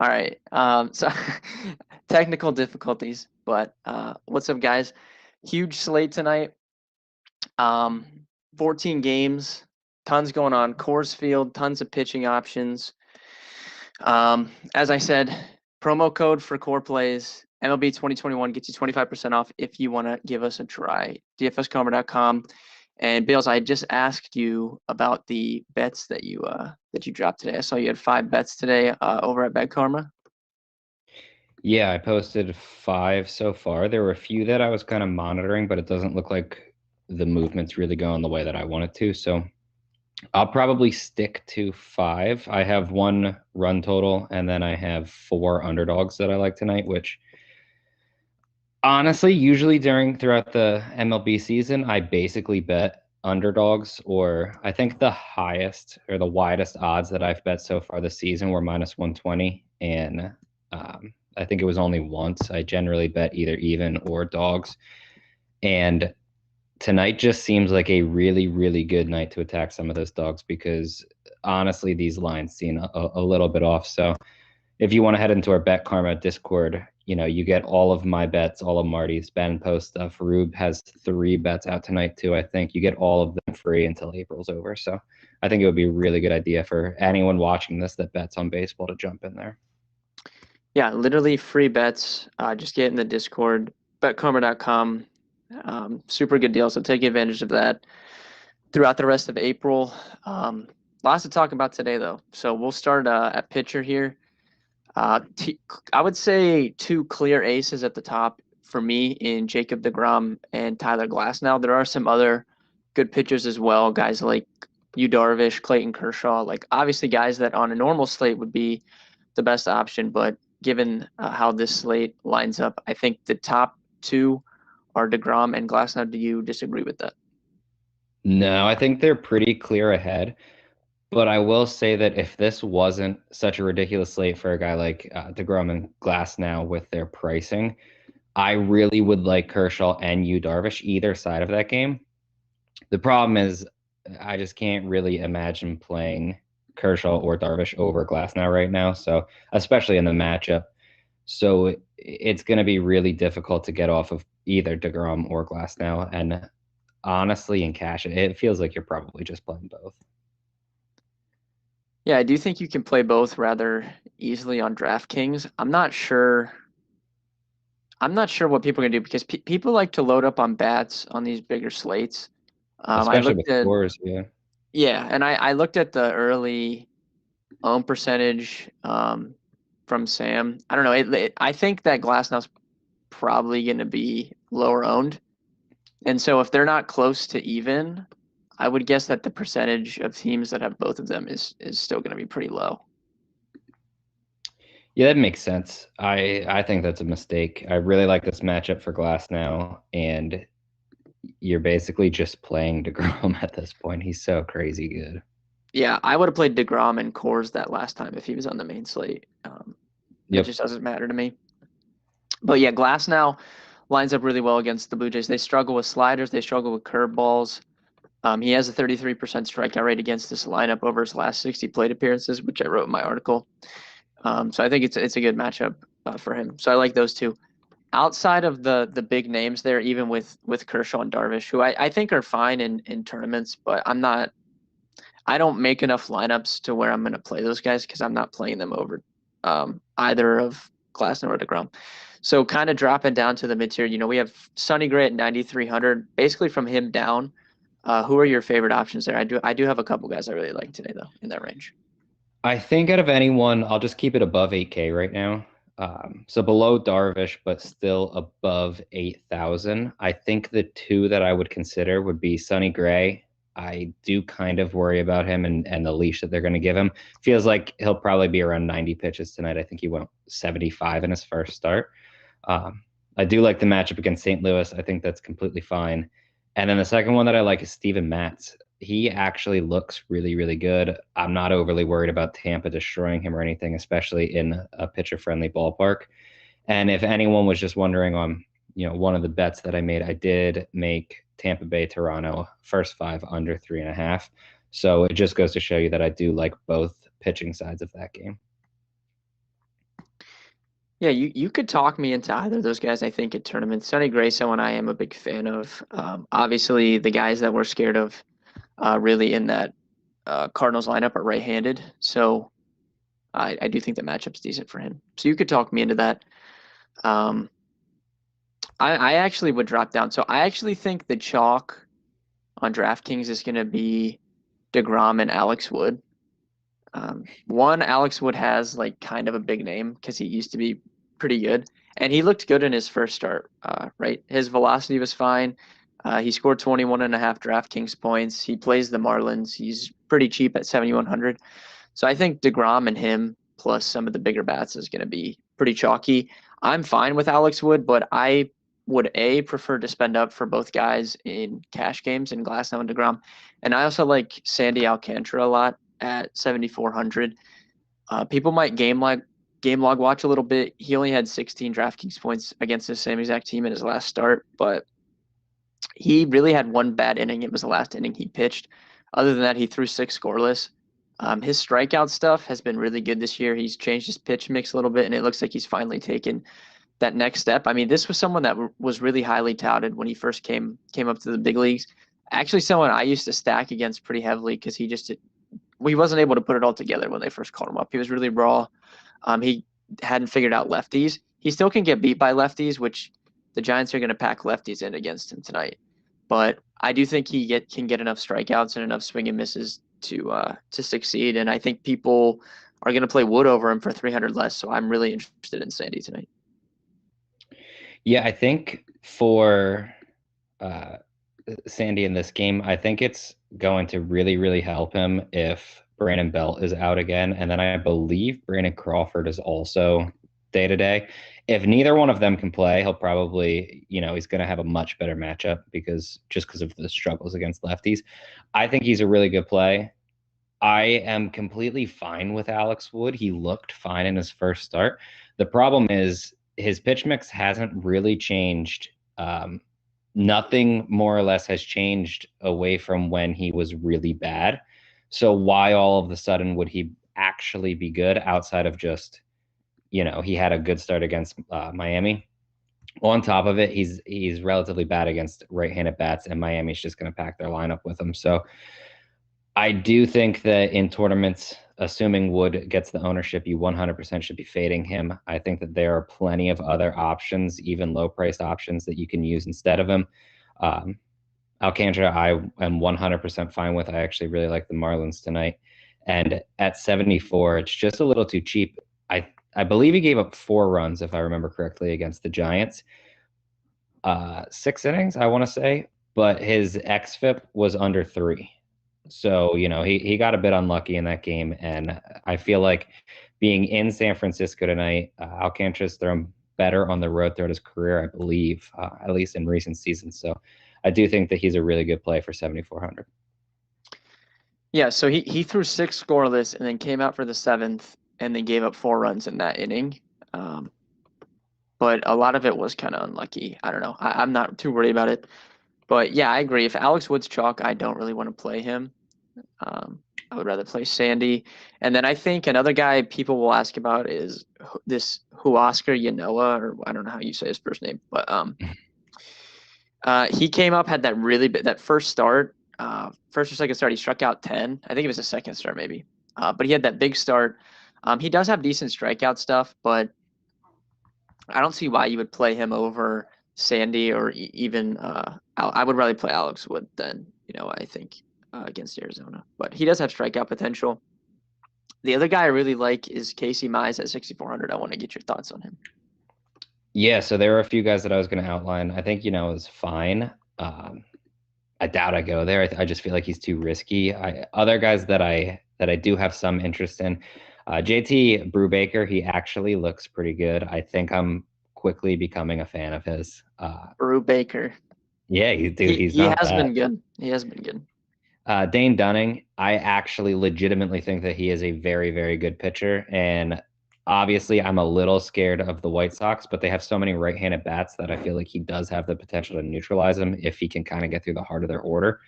All right. So technical difficulties, but what's up, guys? Huge slate tonight. 14 games, tons going on. Coors Field, tons of pitching options. As I said, promo code for core plays MLB 2021 gets you 25% off if you want to give us a try. DFScomer.com. And Bales, I just asked you about the bets that you dropped today. I saw you had 5 bets today over at Bet Karma. Yeah, I posted 5 so far. There were a few that I was kind of monitoring, but it doesn't look like the movement's really going the way that I want it to. So I'll probably stick to 5. I have 1 run total, and then I have 4 underdogs that I like tonight, which honestly, usually throughout the MLB season, I basically bet underdogs, or I think the highest or the widest odds that I've bet so far this season were minus 120. And I think it was only once. I generally bet either even or dogs. And tonight just seems like a really, really good night to attack some of those dogs because honestly, these lines seem a little bit off. So if you want to head into our Bet Karma Discord, you get all of my bets, all of Marty's, Ben post stuff. Rube has 3 bets out tonight too. I think you get all of them free until April's over. So I think it would be a really good idea for anyone watching this that bets on baseball to jump in there. Yeah, literally free bets. Just get in the Discord, betkarma.com. Super good deal. So take advantage of that throughout the rest of April. Lots to talk about today, though. So we'll start at pitcher here. I would say 2 clear aces at the top for me in Jacob deGrom and Tyler Glasnow. There are some other good pitchers as well, guys like Yu Darvish, Clayton Kershaw, like obviously guys that on a normal slate would be the best option, but given how this slate lines up, I think the top 2 are deGrom and Glasnow. Do you disagree with that? No, I think they're pretty clear ahead. But I will say that if this wasn't such a ridiculous slate for a guy like DeGrom and Glass now with their pricing, I really would like Kershaw and Yu Darvish either side of that game. The problem is I just can't really imagine playing Kershaw or Darvish over Glass now right now. So especially in the matchup. So it's going to be really difficult to get off of either DeGrom or Glass now. And honestly, in cash, it feels like you're probably just playing both. Yeah, I do think you can play both rather easily on DraftKings. I'm not sure what people are gonna do because people like to load up on bats on these bigger slates. I Especially looked with at scores, yeah. Yeah, and I looked at the early own percentage from Sam. I don't know. I think that Glasnow's probably going to be lower owned, and so if they're not close to even, I would guess that the percentage of teams that have both of them is still going to be pretty low. Yeah, that makes sense. I think that's a mistake. I really like this matchup for Glass now, and you're basically just playing DeGrom at this point. He's so crazy good. Yeah, I would have played DeGrom and Coors that last time if he was on the main slate. It Yep. just doesn't matter to me. But yeah, Glass now lines up really well against the Blue Jays. They struggle with sliders. They struggle with curveballs. He has a 33% strikeout rate against this lineup over his last 60 plate appearances, which I wrote in my article. So I think it's a good matchup for him. So I like those 2. Outside of the big names there, even with Kershaw and Darvish, who I think are fine in tournaments, but I don't make enough lineups to where I'm going to play those guys because I'm not playing them over either of Glasnow or DeGrom. So kind of dropping down to the mid tier, we have Sonny Gray at 9,300. Basically from him down, who are your favorite options there? I do have a couple guys I really like today though in that range. I think out of anyone, I'll just keep it above 8K right now. So below Darvish, but still above 8,000. I think the 2 that I would consider would be Sonny Gray. I do kind of worry about him and the leash that they're going to give him. Feels like he'll probably be around 90 pitches tonight. I think he went 75 in his first start. I do like the matchup against St. Louis. I think that's completely fine. And then the second one that I like is Steven Matz. He actually looks really, really good. I'm not overly worried about Tampa destroying him or anything, especially in a pitcher-friendly ballpark. And if anyone was just wondering on, one of the bets that I made, I did make Tampa Bay, Toronto, first 5 under 3.5. So it just goes to show you that I do like both pitching sides of that game. Yeah, you could talk me into either of those guys, I think, at tournaments. Sonny Gray, someone I am a big fan of. Obviously, the guys that we're scared of really in that Cardinals lineup are right-handed. So I do think the matchup's decent for him. So you could talk me into that. Um, I actually would drop down. So I actually think the chalk on DraftKings is going to be DeGrom and Alex Wood. One, Alex Wood has like kind of a big name because he used to be pretty good. And he looked good in his first start, right? His velocity was fine. He scored 21.5 DraftKings points. He plays the Marlins. He's pretty cheap at 7,100. So I think DeGrom and him plus some of the bigger bats is going to be pretty chalky. I'm fine with Alex Wood, but I would prefer to spend up for both guys in cash games in Glasnow and DeGrom. And I also like Sandy Alcantara a lot at 7,400. People might game log watch a little bit. He only had 16 DraftKings points against the same exact team in his last start, but he really had one bad inning. It was the last inning he pitched. Other than that, he threw 6 scoreless. His strikeout stuff has been really good this year. He's changed his pitch mix a little bit, and it looks like he's finally taken that next step. I mean, this was someone that was really highly touted when he first came up to the big leagues. Actually, someone I used to stack against pretty heavily because he wasn't able to put it all together when they first called him up. He was really raw. He hadn't figured out lefties. He still can get beat by lefties, which the Giants are going to pack lefties in against him tonight. But I do think he can get enough strikeouts and enough swing and misses to succeed. And I think people are going to play Wood over him for 300 less. So I'm really interested in Sandy tonight. Yeah, I think for Sandy in this game, I think it's going to really, really help him if Brandon Belt is out again. And then I believe Brandon Crawford is also day-to-day. If neither one of them can play, he'll probably, he's going to have a much better matchup because of the struggles against lefties. I think he's a really good play. I am completely fine with Alex Wood. He looked fine in his first start. The problem is his pitch mix hasn't really changed. Nothing more or less has changed away from when he was really bad. So why all of a sudden would he actually be good outside of just, he had a good start against Miami. On top of it, he's relatively bad against right-handed bats, and Miami's just going to pack their lineup with him. So I do think that in tournaments, assuming Wood gets the ownership, you 100% should be fading him. I think that there are plenty of other options, even low-priced options that you can use instead of him. Alcantara, I am 100% fine with. I actually really like the Marlins tonight. And at 74, it's just a little too cheap. I believe he gave up 4 runs, if I remember correctly, against the Giants. 6 innings, I want to say, but his xFIP was under 3. So, he got a bit unlucky in that game. And I feel like being in San Francisco tonight, Alcantara's thrown better on the road throughout his career, I believe, at least in recent seasons. So I do think that he's a really good play for 7,400. Yeah, so he threw 6 scoreless and then came out for the 7th and then gave up 4 runs in that inning. But a lot of it was kind of unlucky. I don't know. I'm not too worried about it. But yeah, I agree. If Alex Wood's chalk, I don't really want to play him. I would rather play Sandy. And then I think another guy people will ask about is this Huascar Yanoa, or I don't know how you say his first name, but he came up, had that first start, first or second start, he struck out 10. I think it was a second start maybe. But he had that big start. He does have decent strikeout stuff, but I don't see why you would play him over Sandy or even I would rather play Alex Wood than, I think against Arizona. But he does have strikeout potential. The other guy I really like is Casey Mize at 6,400. I want to get your thoughts on him. Yeah, so there were a few guys that I was going to outline. I think, is fine. I doubt I go there. I just feel like he's too risky. Other guys that I do have some interest in. JT Brubacher, he actually looks pretty good. I think I'm quickly becoming a fan of his. Brubacher. Yeah, he has been good. He has been good. Dane Dunning, I actually legitimately think that he is a very, very good pitcher. And obviously, I'm a little scared of the White Sox, but they have so many right-handed bats that I feel like he does have the potential to neutralize them if he can kind of get through the heart of their order.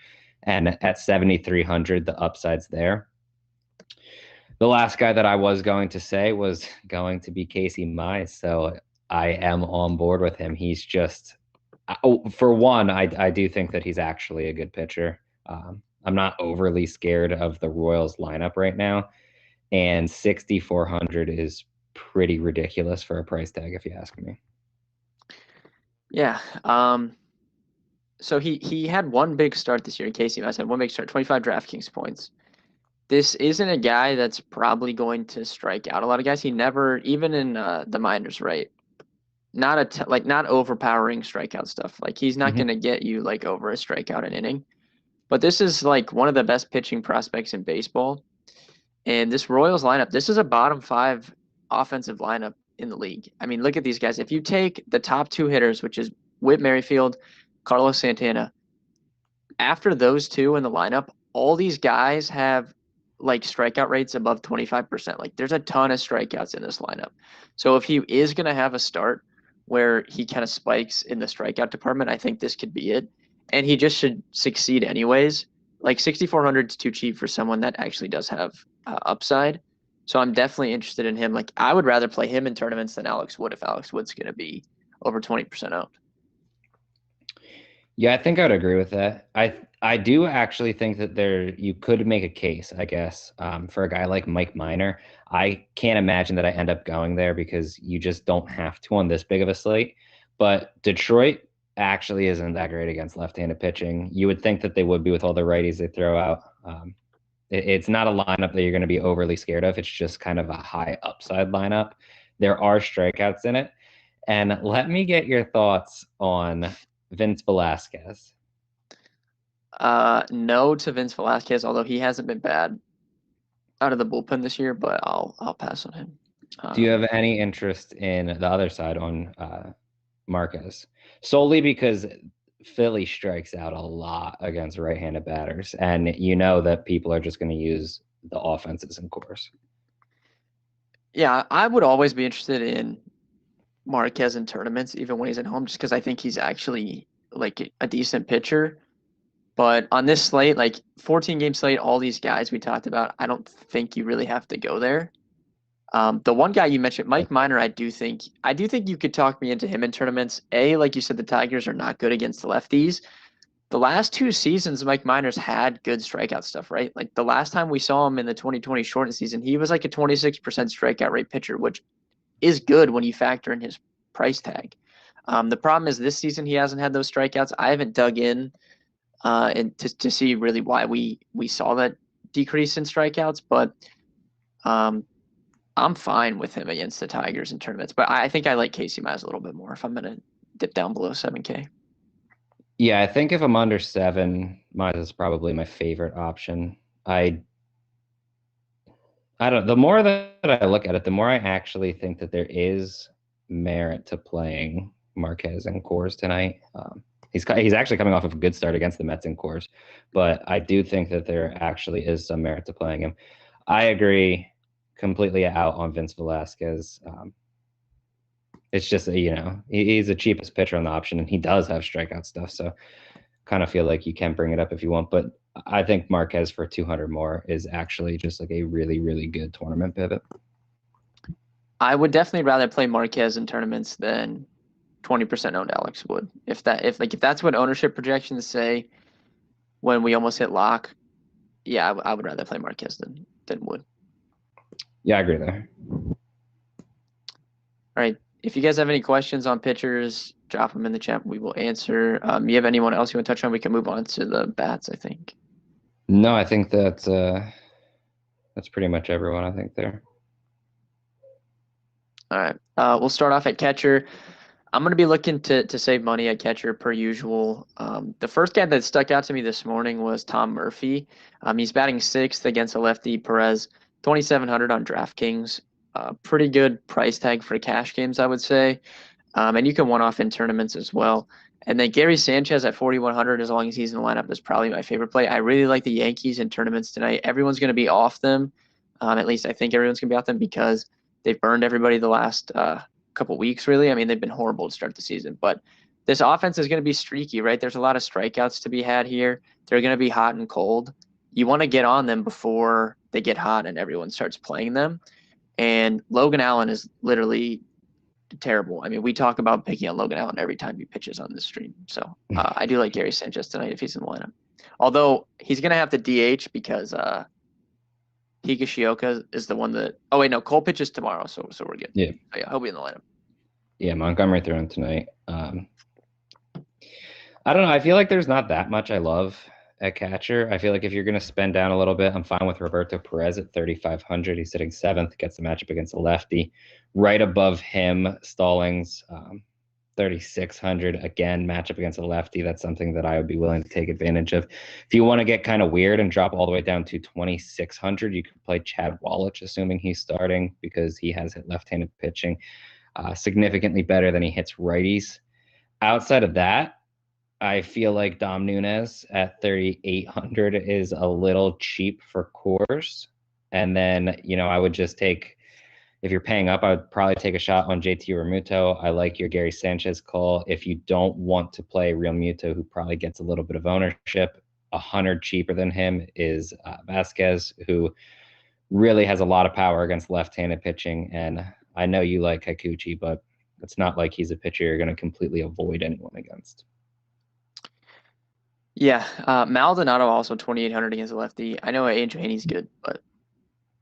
And at 7,300, the upside's there. The last guy that I was going to say was going to be Casey Mize. So I am on board with him. He's just, for one, I do think that he's actually a good pitcher. I'm not overly scared of the Royals lineup right now. And 6,400 is pretty ridiculous for a price tag, if you ask me. Yeah. So he had one big start this year. Casey Mize had one big start, 25 DraftKings points. This isn't a guy that's probably going to strike out a lot of guys. He never, even in the minors, right? not overpowering strikeout stuff. Like he's not Mhm. going to get you like over a strikeout an inning. But this is like one of the best pitching prospects in baseball. And this Royals lineup, this is a bottom 5 offensive lineup in the league. I mean, look at these guys. If you take the top 2 hitters, which is Whit Merrifield, Carlos Santana, after those two in the lineup, all these guys have like strikeout rates above 25%. Like there's a ton of strikeouts in this lineup. So if he is going to have a start where he kind of spikes in the strikeout department, I think this could be it. And he just should succeed anyways. Like 6,400 is too cheap for someone that actually does have upside. So I'm definitely interested in him. Like I would rather play him in tournaments than Alex Wood if Alex Wood's going to be over 20% owned. Yeah, I think I'd agree with that. I do actually think that you could make a case, I guess, for a guy like Mike Minor. I can't imagine that I end up going there because you just don't have to on this big of a slate. But Detroit actually isn't that great against left-handed pitching. You would think that they would be with all the righties they throw out. It's not a lineup that you're going to be overly scared of. It's just kind of a high upside lineup. There are strikeouts in it. And let me get your thoughts on Vince Velasquez. No to Vince Velasquez, although he hasn't been bad out of the bullpen this year, but I'll pass on him. Do you have any interest in the other side on Marquez? Solely because Philly strikes out a lot against right-handed batters, and you know that people are just going to use the offenses in course. Yeah, I would always be interested in Marquez in tournaments, even when he's at home, just because I think he's actually like a decent pitcher. But on this slate, like 14 game slate, all these guys we talked about, I don't think you really have to go there. The one guy you mentioned, Mike Minor, I do think you could talk me into him in tournaments. Like you said, the Tigers are not good against the lefties. The last 2 seasons, Mike Minor's had good strikeout stuff, right? Like the last time we saw him in the 2020 shortened season, he was like a 26% strikeout rate pitcher, which is good when you factor in his price tag. The problem is this season he hasn't had those strikeouts. I haven't dug in and to see really why we saw that decrease in strikeouts, but I'm fine with him against the Tigers in tournaments. But I think I like Casey Mize a little bit more if I'm going to dip down below 7K. Yeah, I think if I'm under 7, Mize is probably my favorite option. I don't. The more that I look at it, the more I actually think that there is merit to playing Marquez and Coors tonight. He's actually coming off of a good start against the Mets and Coors, but I do think that there actually is some merit to playing him. I agree completely out on Vince Velasquez. It's just he's the cheapest pitcher on the option, and he does have strikeout stuff, so kind of feel like you can bring it up if you want, but I think Marquez for 200 more is actually just like a really, really good tournament pivot. I would definitely rather play Marquez in tournaments than 20% owned Alex Wood. If that's what ownership projections say when we almost hit lock, yeah, I would rather play Marquez than Wood. Yeah, I agree there. All right. If you guys have any questions on pitchers, drop them in the chat. We will answer. You have anyone else you want to touch on? We can move on to the bats, I think. No, I think that's pretty much everyone, I think, there. All right. We'll start off at catcher. I'm going to be looking to save money at catcher per usual. The first guy that stuck out to me this morning was Tom Murphy. He's batting 6th against a lefty, Perez, 2,700 on DraftKings. Pretty good price tag for cash games, I would say. And you can one-off in tournaments as well. And then Gary Sanchez at 4,100, as long as he's in the lineup, is probably my favorite play. I really like the Yankees in tournaments tonight. Everyone's going to be off them. At least I think everyone's going to be off them because they've burned everybody the last couple weeks, really. I mean, they've been horrible to start the season. But this offense is going to be streaky, right? There's a lot of strikeouts to be had here. They're going to be hot and cold. You want to get on them before they get hot and everyone starts playing them. And Logan Allen is literally terrible. I mean, we talk about picking on Logan Allen every time he pitches on this stream. So I do like Gary Sanchez tonight if he's in the lineup. Although he's going to have to DH because Higashioka is the one that. Oh wait, no, Cole pitches tomorrow, so we're good. Yeah, he'll be in the lineup. Yeah, Montgomery threw him tonight. I don't know. I feel like there's not that much I love at catcher. I feel like if you're going to spend down a little bit, I'm fine with Roberto Perez at 3,500. He's sitting 7th, gets the matchup against a lefty. Right above him, Stallings, 3,600. Again, matchup against a lefty. That's something that I would be willing to take advantage of. If you want to get kind of weird and drop all the way down to 2,600, you can play Chad Wallach, assuming he's starting, because he has hit left-handed pitching significantly better than he hits righties. Outside of that, I feel like Dom Nunez at 3,800 is a little cheap for Coors. And then, I would just take, if you're paying up, I would probably take a shot on JT Realmuto. I like your Gary Sanchez call. If you don't want to play Realmuto, who probably gets a little bit of ownership, 100 cheaper than him is Velasquez, who really has a lot of power against left-handed pitching. And I know you like Kikuchi, but it's not like he's a pitcher you're going to completely avoid anyone against. Yeah, Maldonado also 2,800 against a lefty. I know A.J. Haney's good, but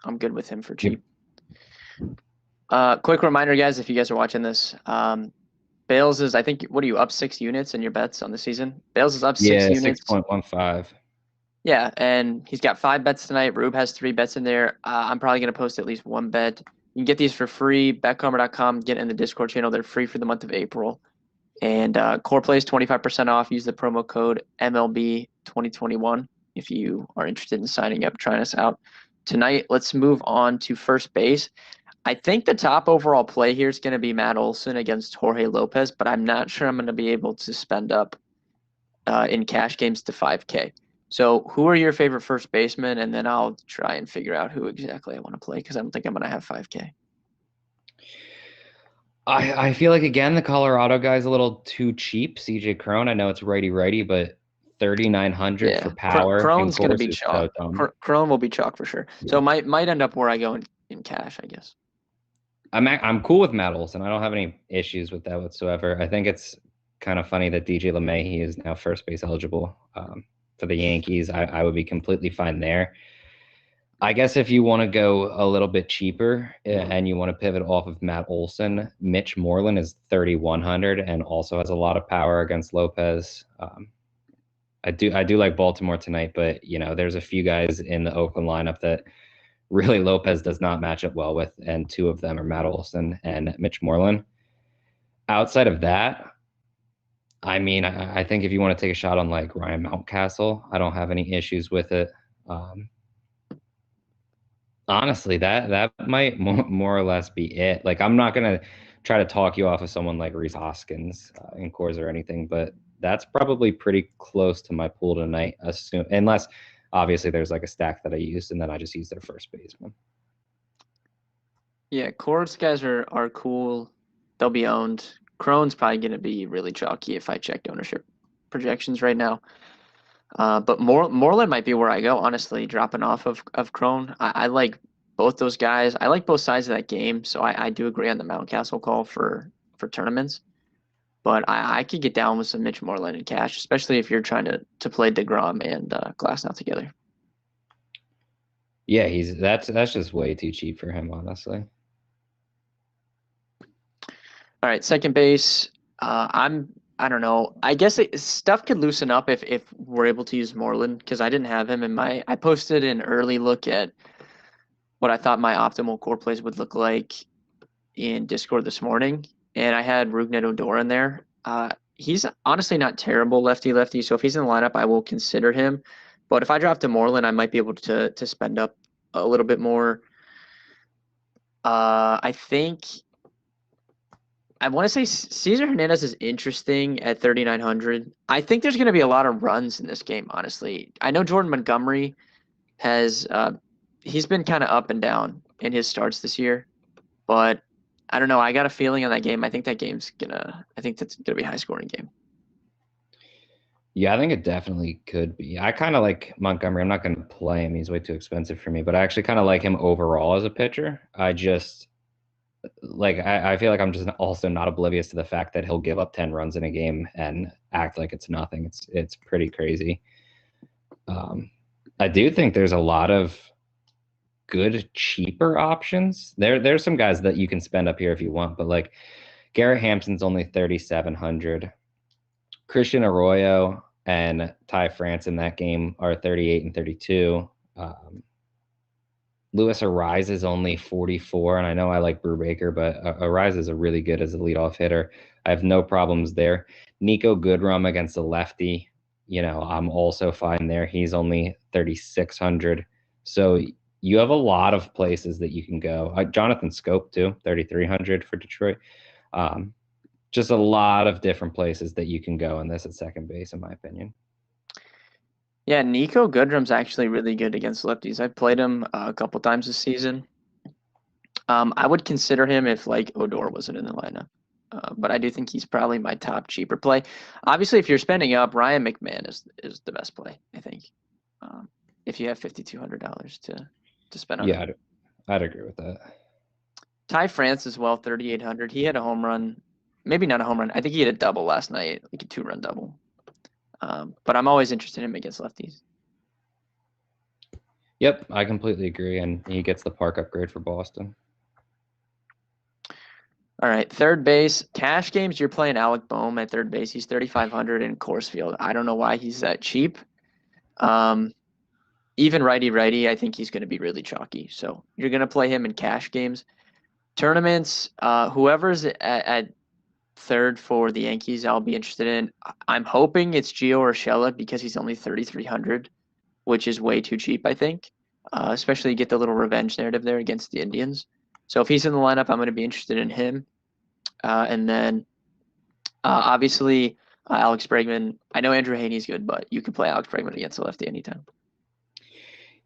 I'm good with him for cheap. Quick reminder, guys, if you guys are watching this, Bales is, I think, what are you, up 6 units in your bets on the season? Bales is up 6 units. 6.15. Yeah, and he's got 5 bets tonight. Rube has 3 bets in there. I'm probably going to post at least 1 bet. You can get these for free. betcomer.com. Get in the Discord channel. They're free for the month of April. And Core Plays 25% off. Use the promo code MLB 2021 if you are interested in signing up, trying us out tonight. Let's move on to first base. I think the top overall play here is going to be Matt Olson against Jorge Lopez, but I'm not sure I'm going to be able to spend up in cash games to 5K. So who are your favorite first basemen? And then I'll try and figure out who exactly I want to play because I don't think I'm going to have 5K. I feel like, again, the Colorado guy's a little too cheap. CJ Cron, I know it's righty, but 3,900 for power. Cron's going to be chalk. Cron will be chalk for sure. Yeah. So might end up where I go in cash, I guess. I'm cool with Matt Olson. I don't have any issues with that whatsoever. I think it's kind of funny that DJ LeMahieu is now first base eligible for the Yankees. I would be completely fine there. I guess if you want to go a little bit cheaper and you want to pivot off of Matt Olson, Mitch Moreland is 3,100 and also has a lot of power against Lopez. I do like Baltimore tonight, but there's a few guys in the Oakland lineup that really Lopez does not match up well with, and 2 of them are Matt Olson and Mitch Moreland. Outside of that, I mean, I think if you want to take a shot on like Ryan Mountcastle, I don't have any issues with it. Honestly, that might more or less be it. Like, I'm not going to try to talk you off of someone like Rhys Hoskins in Coors or anything, but that's probably pretty close to my pool tonight, unless obviously there's like a stack that I used and then I just use their first baseman. Yeah, Coors guys are cool. They'll be owned. Cron's probably going to be really chalky if I checked ownership projections right now. But Moreland might be where I go, honestly, dropping off of Cron. I like both those guys. I like both sides of that game, so I do agree on the Mountcastle call for tournaments. But I could get down with some Mitch Moreland in cash, especially if you're trying to play DeGrom and Glasnow together. Yeah, that's just way too cheap for him, honestly. All right, second base. I don't know. I guess stuff could loosen up if we're able to use Moreland because I didn't have him in my. I posted an early look at what I thought my optimal core plays would look like in Discord this morning, and I had Rougned Odor in there. He's honestly not terrible lefty. So if he's in the lineup, I will consider him. But if I drop to Moreland, I might be able to spend up a little bit more. I think. I want to say Cesar Hernandez is interesting at 3,900. I think there's going to be a lot of runs in this game, honestly. I know Jordan Montgomery has he's been kind of up and down in his starts this year, but I don't know. I got a feeling on that game. I think that's gonna be a high scoring game. Yeah, I think it definitely could be. I kind of like Montgomery. I'm not going to play him. He's way too expensive for me, but I actually kind of like him overall as a pitcher. I feel like I'm just also not oblivious to the fact that he'll give up 10 runs in a game and act like it's nothing. It's pretty crazy. I do think there's a lot of good, cheaper options. There's some guys that you can spend up here if you want, but like Garrett Hampson's only 3,700. Christian Arroyo, and Ty France in that game are 38 and 32. Luis Arise is only 44, and I know I like Brubacher, but Arise is a really good as a leadoff hitter. I have no problems there. Nico Goodrum against a lefty, I'm also fine there. He's only 3,600. So you have a lot of places that you can go. Jonathan Scope too, 3,300 for Detroit. Just a lot of different places that you can go in this at second base, in my opinion. Yeah, Nico Goodrum's actually really good against lefties. I've played him a couple times this season. I would consider him if like Odor wasn't in the lineup. But I do think he's probably my top cheaper play. Obviously, if you're spending up, Ryan McMahon is the best play, I think. If you have $5,200 to spend on him. I'd agree with that. Ty France as well, 3,800. He had a home run, maybe not a home run. I think he had a double last night, like a 2-run double. But I'm always interested in him against lefties. Yep, I completely agree, and he gets the park upgrade for Boston. All right, third base, cash games. You're playing Alec Boehm at third base. He's 3,500 in Coors Field. I don't know why he's that cheap. Even righty, I think he's going to be really chalky. So you're going to play him in cash games. Tournaments, whoever's at third for the Yankees, I'll be interested in. I'm hoping it's Gio Urshela because he's only 3,300, which is way too cheap, I think. Especially get the little revenge narrative there against the Indians. So if he's in the lineup, I'm going to be interested in him. And then obviously Alex Bregman. I know Andrew Haney's good, but you can play Alex Bregman against a lefty anytime.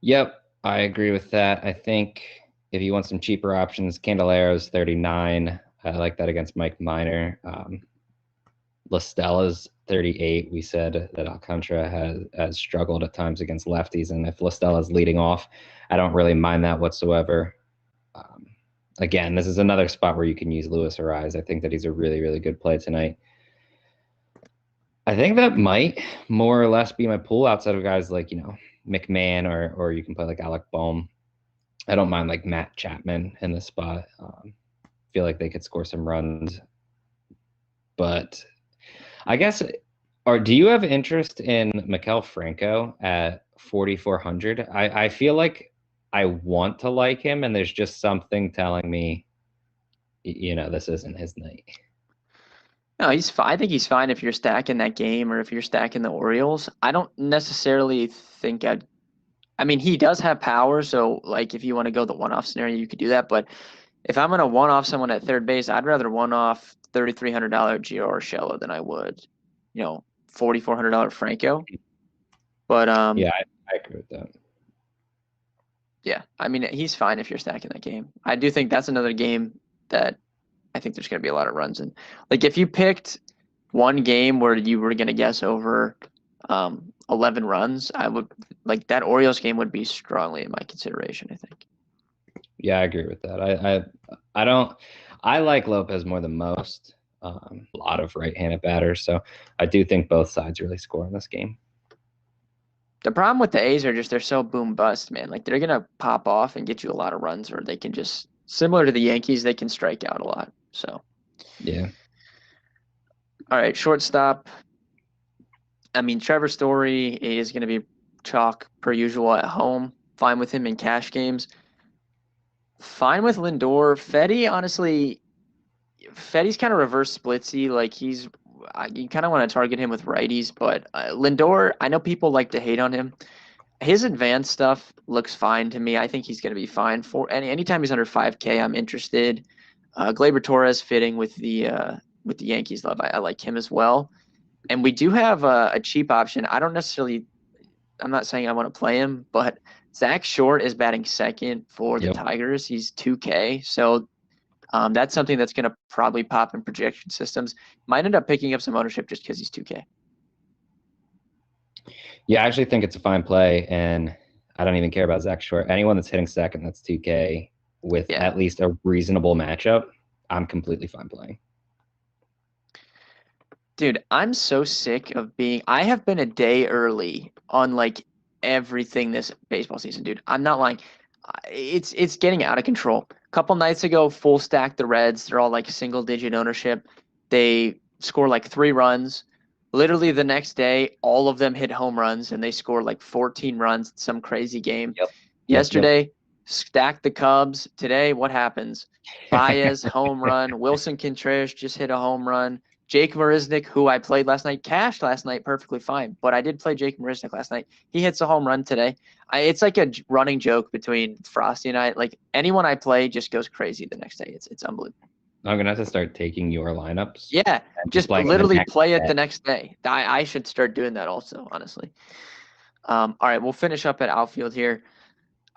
Yep, I agree with that. I think if you want some cheaper options, Candeلاro's 39. I like that against Mike Minor. La Stella's 38. We said that Alcantara has struggled at times against lefties, and if La Stella's leading off, I don't really mind that whatsoever. Again, this is another spot where you can use Luis Arise. I think that he's a really, really good play tonight. I think that might more or less be my pool outside of guys like, McMahon or you can play like Alec Boehm. I don't mind like Matt Chapman in this spot. Feel like they could score some runs. But I guess, do you have interest in Maikel Franco at 4,400? I feel like I want to like him, and there's just something telling me, this isn't his night. No, he's fine. I think he's fine if you're stacking that game or if you're stacking the Orioles. I don't necessarily think I mean, he does have power, so like if you want to go the one-off scenario, you could do that. But if I'm going to one-off someone at third base, I'd rather one-off $3,300 Gio Urshela than I would, $4,400 Franco. But yeah, I agree with that. Yeah, I mean, he's fine if you're stacking that game. I do think that's another game that I think there's going to be a lot of runs in. Like if you picked one game where you were going to guess over 11 runs, I would like that Orioles game would be strongly in my consideration, I think. Yeah, I agree with that. I like Lopez more than most. A lot of right-handed batters, so I do think both sides really score in this game. The problem with the A's are just they're so boom bust, man. Like they're gonna pop off and get you a lot of runs, or they can just similar to the Yankees, they can strike out a lot. So yeah. All right, shortstop. I mean, Trevor Story is going to be chalk per usual at home. Fine with him in cash games. Fine with Lindor. Fetty, honestly, Fetty's kind of reverse splitsy. Like you kind of want to target him with righties, but Lindor, I know people like to hate on him. His advanced stuff looks fine to me. I think he's going to be fine for anytime he's under 5K. I'm interested. Gleyber Torres fitting with the Yankees love. I like him as well. And we do have a cheap option. I'm not saying I want to play him, but Zach Short is batting second for the Tigers. He's 2K. So that's something that's going to probably pop in projection systems. Might end up picking up some ownership just because he's 2K. Yeah, I actually think it's a fine play, and I don't even care about Zach Short. Anyone that's hitting second that's 2K with at least a reasonable matchup, I'm completely fine playing. Dude, I'm so sick of I have been a day early on like everything this baseball season, dude. I'm not lying. It's getting out of control. A couple nights ago, full stack the Reds. They're all like single digit ownership. They score like 3 runs. Literally the next day, all of them hit home runs and they scored like 14 runs, some crazy game. Yep. Yesterday, stacked the Cubs. Today, what happens? Baez, home run. Wilson Contreras just hit a home run. Jake Marisnick, who I played last night, cashed last night perfectly fine. But I did play Jake Marisnick last night. He hits a home run today. It's like a running joke between Frosty and I. Like anyone I play just goes crazy the next day. It's unbelievable. I'm gonna have to start taking your lineups Yeah, and just just playing the literally next play it day. the next day. I should start doing that also, honestly. All right, we'll finish up at outfield here.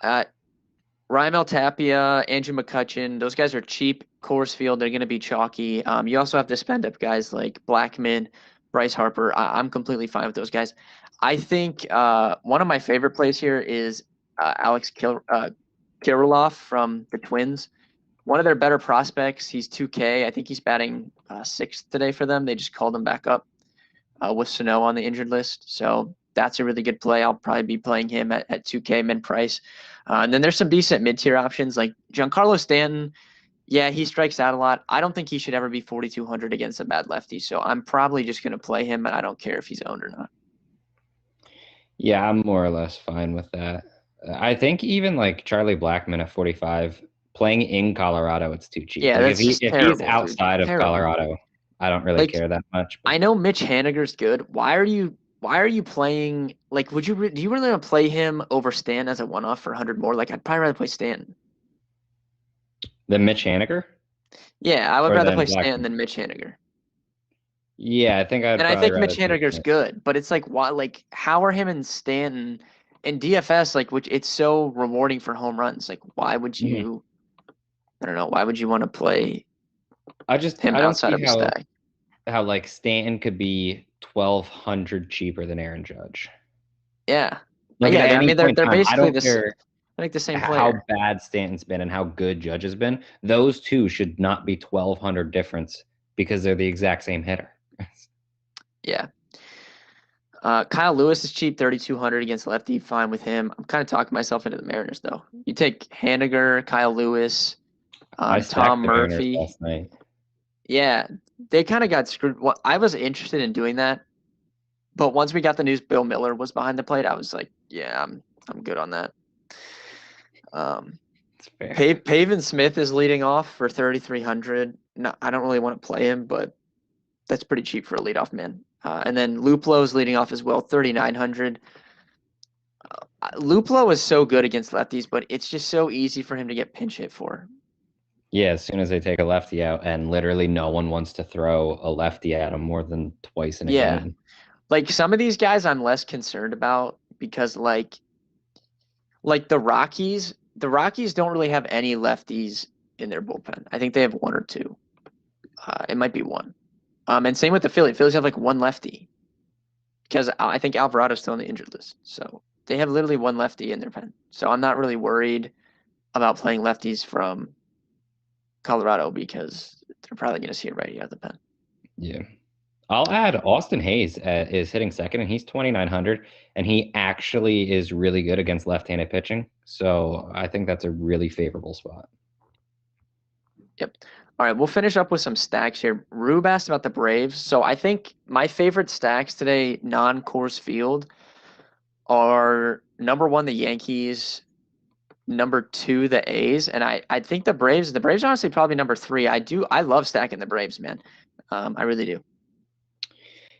Raimel Tapia, Andrew McCutchen, those guys are cheap. Coors Field, they're going to be chalky. You also have to spend up guys like Blackman, Bryce Harper. I'm completely fine with those guys. I think one of my favorite plays here is Alex Kirilloff from the Twins. One of their better prospects. He's 2K. I think he's batting sixth today for them. They just called him back up with Sano on the injured list. So that's a really good play. I'll probably be playing him at 2K mid price. And then there's some decent mid tier options like Giancarlo Stanton. Yeah, he strikes out a lot. I don't think he should ever be 4,200 against a bad lefty. So I'm probably just going to play him, and I don't care if he's owned or not. Yeah, I'm more or less fine with that. I think even like Charlie Blackmon at 45, playing in Colorado, it's too cheap. Yeah, Like that's just if he's terrible, dude. outside of Terrible. Colorado, I don't really Like care that much. But I know Mitch Haniger's good. Why are you playing like do you really want to play him over Stan as a one off for 100 more? Like I'd probably rather play Stan. then Mitch Haniger Yeah, I would or rather then play Stanton Blackmon. than Mitch Haniger. Yeah, I think I'd And I probably think Mitch rather take Haniger's Mitch. good, but it's like why like how are him and Stanton in DFS like which it's so rewarding for home runs. Like why would Mhm. you I don't know, why would you want to play him I don't outside see of a stack? how like Stanton could be 1,200 cheaper than Aaron Judge. Yeah. Like at Yeah, I any mean they're point in they're time, I basically don't this care like the same how player. bad Stanton's been and how good Judge has been. Those two should not be 1,200 difference because they're the exact same hitter. Yeah. Kyle Lewis is cheap, 3,200 against lefty. Fine with him. I'm kind of talking myself into the Mariners though. You take Haniger, Kyle Lewis, I Tom stacked the Mariners Murphy. last night. Yeah, they kind of got screwed. Well, I was interested in doing that, but once we got the news Bill Miller was behind the plate, I was like, yeah, I'm good on that. It's fair. Pavin Smith is leading off for 3,300. No, I don't really want to play him, but that's pretty cheap for a leadoff man. And then Luplo is leading off as well, 3,900. Luplo is so good against lefties, but it's just so easy for him to get pinch hit for. Yeah, as soon as they take a lefty out, and literally no one wants to throw a lefty at him more than twice in a Yeah, game. like some of these guys I'm less concerned about because like the Rockies don't really have any lefties in their bullpen. I think they have one or two. It might be one. And same with the Phillies. Phillies have like one lefty because I think Alvarado's still on the injured list. So they have literally one lefty in their pen. So I'm not really worried about playing lefties from Colorado because they're probably going to see it right out of the pen. Yeah. I'll add Austin Hayes is hitting second, and he's 2,900, and he actually is really good against left-handed pitching. So I think that's a really favorable spot. Yep. All right, we'll finish up with some stacks here. Rube asked about the Braves. So I think my favorite stacks today, non-Coors Field, are number one, the Yankees, number two, the A's, and I think the Braves are honestly probably number three. I love stacking the Braves, man. I really do.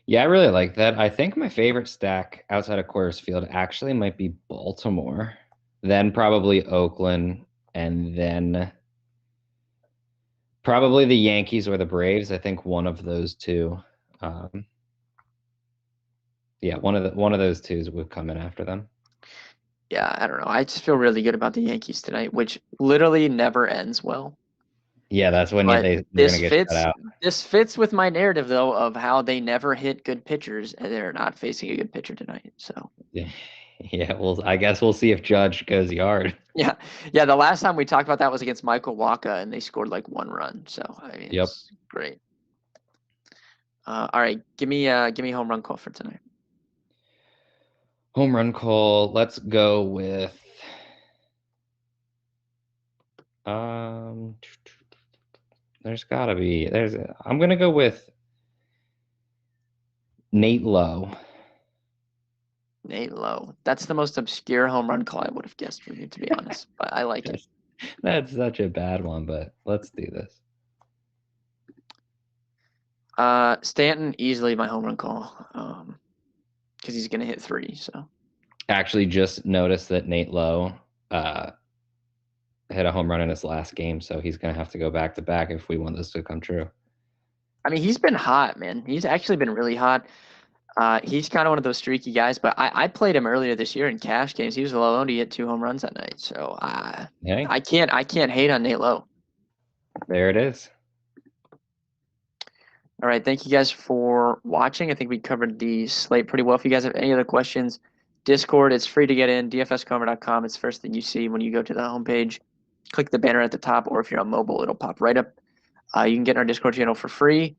Yeah, I really like that. I think my favorite stack outside of Coors Field actually might be Baltimore, then probably Oakland, and then probably the Yankees or the Braves. I think one of those two. Um, yeah, one of those twos would come in after them. Yeah, I don't know. I just feel really good about the Yankees tonight, which literally never ends well. Yeah, that's when But they're gonna get shut out. this fits with my narrative though of how they never hit good pitchers and they're not facing a good pitcher tonight. So Yeah, yeah. Well, I guess we'll see if Judge goes yard. yeah. Yeah, the last time we talked about that was against Michael Waka and they scored like one run. So I mean Yep. it's great. All right, give me home run call for tonight. Home run call. Let's go with um. There's gotta be. I'm gonna go with Nate Lowe. Nate Lowe. That's the most obscure home run call I would have guessed from you, to be honest. But I like it. That's such a bad one, but let's do this. Stanton, easily my home run call. Because he's gonna hit 3. So Actually, just noticed that Nate Lowe hit a home run in his last game, so he's gonna have to go back to back if we want this to come true. I mean, he's been hot, man. He's actually been really hot. He's kind of one of those streaky guys, but I played him earlier this year in cash games. He was low owned. He hit 2 home runs that night. So Hey, I can't hate on Nate Lowe. there it is. All right, thank you guys for watching. I think we covered the slate pretty well. If you guys have any other questions, Discord, it's free to get in. DFScover.com. It's the first thing you see when you go to the homepage. Click the banner at the top, or if you're on mobile, it'll pop right up. You can get in our Discord channel for free.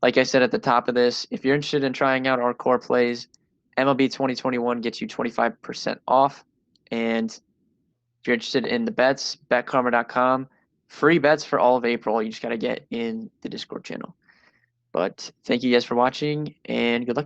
Like I said at the top of this, if you're interested in trying out our core plays, MLB 2021 gets you 25% off. And if you're interested in the bets, betkarma.com. Free bets for all of April. You just got to get in the Discord channel. But thank you guys for watching, and good luck.